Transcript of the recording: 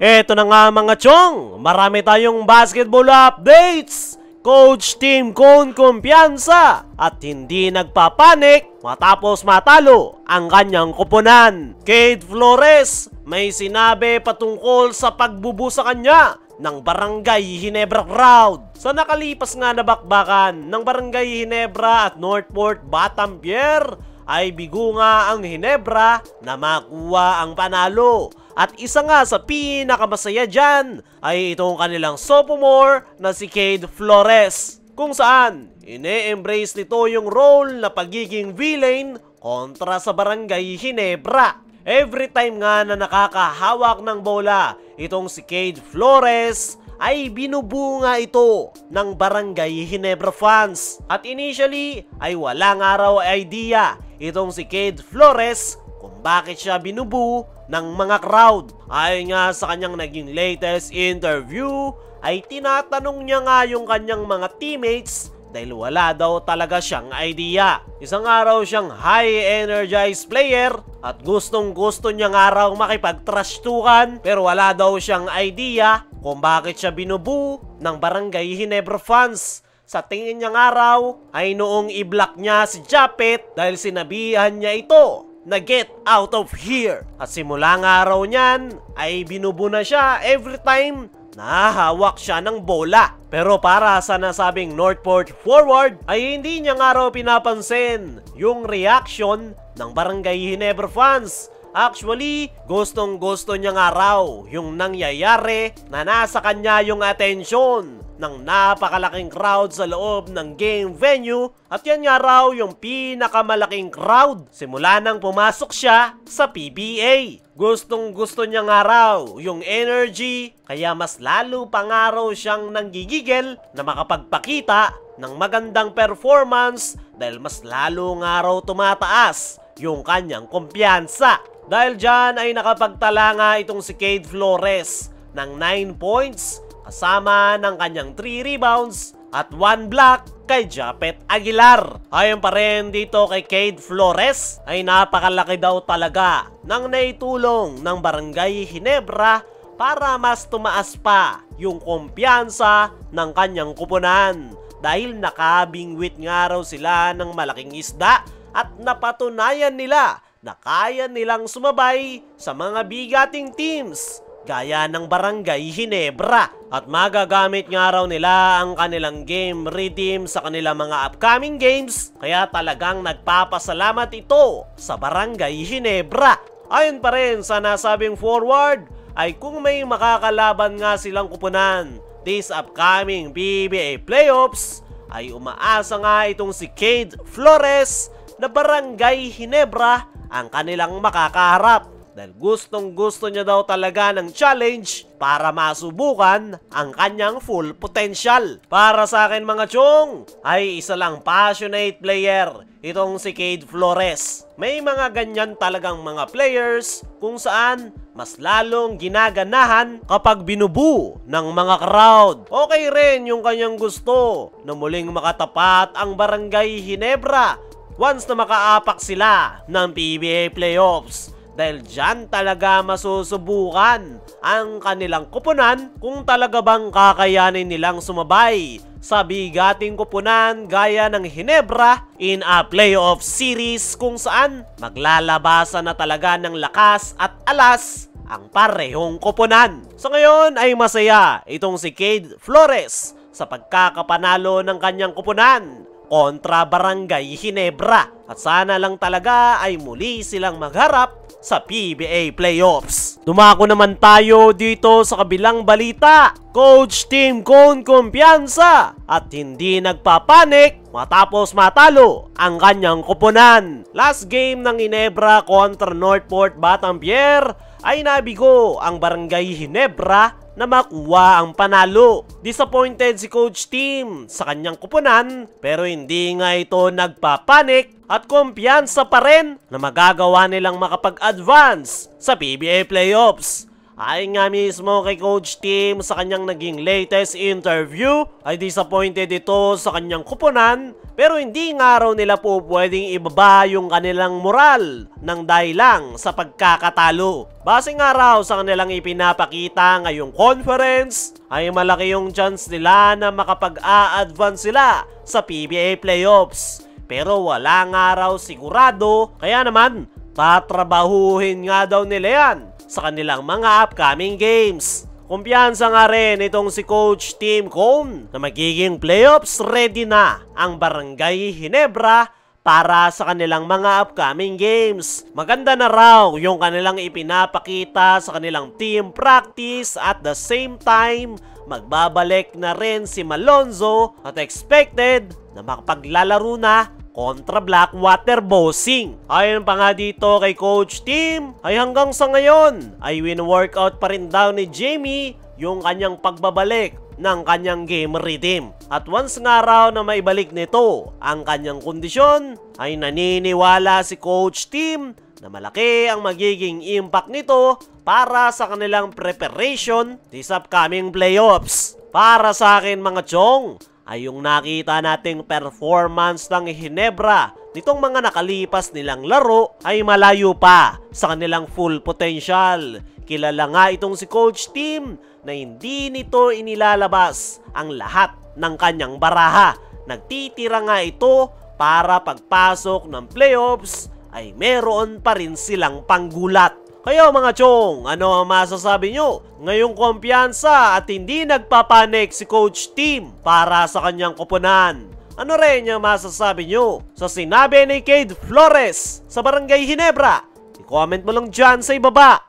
Eto na nga mga chong, marami tayong basketball updates. Coach Team Cone kumpiyansa at hindi nagpapanik matapos matalo ang kanyang koponan. Cade Flores may sinabi patungkol sa pagbubu sa kanya ng Barangay Ginebra crowd. Sa nakalipas nga na bakbakan ng Barangay Ginebra at Northport Batampier ay bigo nga ang Ginebra na makuha ang panalo. At isa nga sa pinakamasaya dyan ay itong kanilang sophomore na si Cade Flores, kung saan ine-embrace nito yung role na pagiging villain kontra sa Barangay Ginebra. Every time nga na nakakahawak ng bola itong si Cade Flores ay binubunga ito ng Barangay Ginebra fans. At initially ay walang araw idea itong si Cade Flores kung bakit siya binubu ng mga crowd. Ayon nga sa kanyang naging latest interview ay tinatanong niya nga yung kanyang mga teammates dahil wala daw talaga siyang idea. Isang araw siyang high energized player at gustong gusto niya nga raw makipag-trashtukan pero wala daw siyang idea kung bakit siya binubu ng Barangay Ginebra fans. Sa tingin niya nga raw ay noong i-block niya si Japet dahil sinabihan niya ito na get out of here. At simula nga raw niyan ay binubu na siya every time nahahawak siya ng bola. Pero para sa nasabing Northport forward ay hindi niya nga raw pinapansin yung reaction ng Barangay Ginebra fans. Actually, gustong gusto niya nga raw yung nangyayari na nasa kanya yung atensyon ng napakalaking crowd sa loob ng game venue. At yan nga raw yung pinakamalaking crowd simula nang pumasok siya sa PBA. Gustong gusto niya nga raw yung energy, kaya mas lalo pa nga raw siyang nanggigigil na makapagpakita ng magandang performance dahil mas lalo nga raw tumataas yung kanyang kumpiyansa. Dahil dyan ay nakapagtala nga itong si Cade Flores ng 9 points kasama ng kanyang 3 rebounds at 1 block kay Japet Aguilar. Ayon pa rin dito kay Cade Flores ay napakalaki daw talaga ng naitulong ng Barangay Ginebra para mas tumaas pa yung kumpiyansa ng kanyang kupunan dahil nakabingwit nga raw sila ng malaking isda at napatunayan nila na kaya nilang sumabay sa mga bigating teams gaya ng Barangay Ginebra. At magagamit nga raw nila ang kanilang game rhythm sa kanilang mga upcoming games, kaya talagang nagpapasalamat ito sa Barangay Ginebra. Ayon pa rin sa nasabing forward ay kung may makakalaban nga silang kupunan this upcoming PBA playoffs ay umaasa nga itong si Cade Flores na Barangay Ginebra ang kanilang makakaharap dahil gustong gusto niya daw talaga ng challenge para masubukan ang kanyang full potential. Para sa akin mga chong ay isa lang passionate player itong si Cade Flores. May mga ganyan talagang mga players kung saan mas lalong ginaganahan kapag binubu ng mga crowd. Okay rin yung kanyang gusto na muling makatapat ang Barangay Ginebra once na makaapak sila ng PBA playoffs. Dahil dyan talaga masusubukan ang kanilang kupunan kung talaga bang kakayanin nilang sumabay sa bigating kupunan gaya ng Ginebra in a playoff series kung saan maglalabasan na talaga ng lakas at alas ang parehong kupunan. So ngayon ay masaya itong si Cade Flores sa pagkakapanalo ng kanyang kupunan kontra Barangay Ginebra. At sana lang talaga ay muli silang magharap sa PBA playoffs. Dumako naman tayo dito sa kabilang balita. Coach Team Cone kumpiyansa at hindi nagpapanik matapos matalo ang kanyang koponan. Last game ng Ginebra kontra Northport Batampier ay nabigo ang Barangay Ginebra na makuha ang panalo. Disappointed si Coach Team sa kanyang kupunan pero hindi nga ito nagpapanik at kumpiyansa pa rin na magagawa nilang makapag-advance sa PBA playoffs. Ayon nga mismo kay Coach Tim sa kanyang naging latest interview ay disappointed ito sa kanyang kupunan pero hindi nga raw nila po pwedeng ibaba yung kanilang moral ng dahil lang sa pagkakatalo. Base nga raw sa kanilang ipinapakita ngayong conference ay malaki yung chance nila na makapag-a-advance sila sa PBA playoffs. Pero wala nga raw sigurado kaya naman tatrabahuhin nga daw nila yan sa kanilang mga upcoming games. Kumpiyansa nga rin itong si Coach Tim Cone na magiging playoffs ready na ang Barangay Ginebra para sa kanilang mga upcoming games. Maganda na raw yung kanilang ipinapakita sa kanilang team practice at the same time magbabalik na rin si Malonzo at expected na makapaglalaro na kontra Blackwater Bossing. Ayon pa nga dito kay Coach Tim ay hanggang sa ngayon ay win-workout pa rin daw ni Jamie yung kanyang pagbabalik ng kanyang game rhythm. At once nga raw na maibalik nito ang kanyang kondisyon ay naniniwala si Coach Tim na malaki ang magiging impact nito para sa kanilang preparation this upcoming playoffs. Para sa akin mga chong, ay yung nakita nating performance ng Ginebra nitong mga nakalipas nilang laro ay malayo pa sa kanilang full potential. Kilala nga itong si Coach Tim na hindi nito inilalabas ang lahat ng kanyang baraha. Nagtitira nga ito para pagpasok ng playoffs ay meron pa rin silang panggulat. Kayo mga chong, ano ang masasabi nyo? Ngayong kumpiyansa at hindi nagpapanik si Coach Tim para sa kanyang koponan. Ano rin ang masasabi nyo sa sinabi ni Cade Flores sa Barangay Ginebra? I-comment mo lang dyan sa ibaba.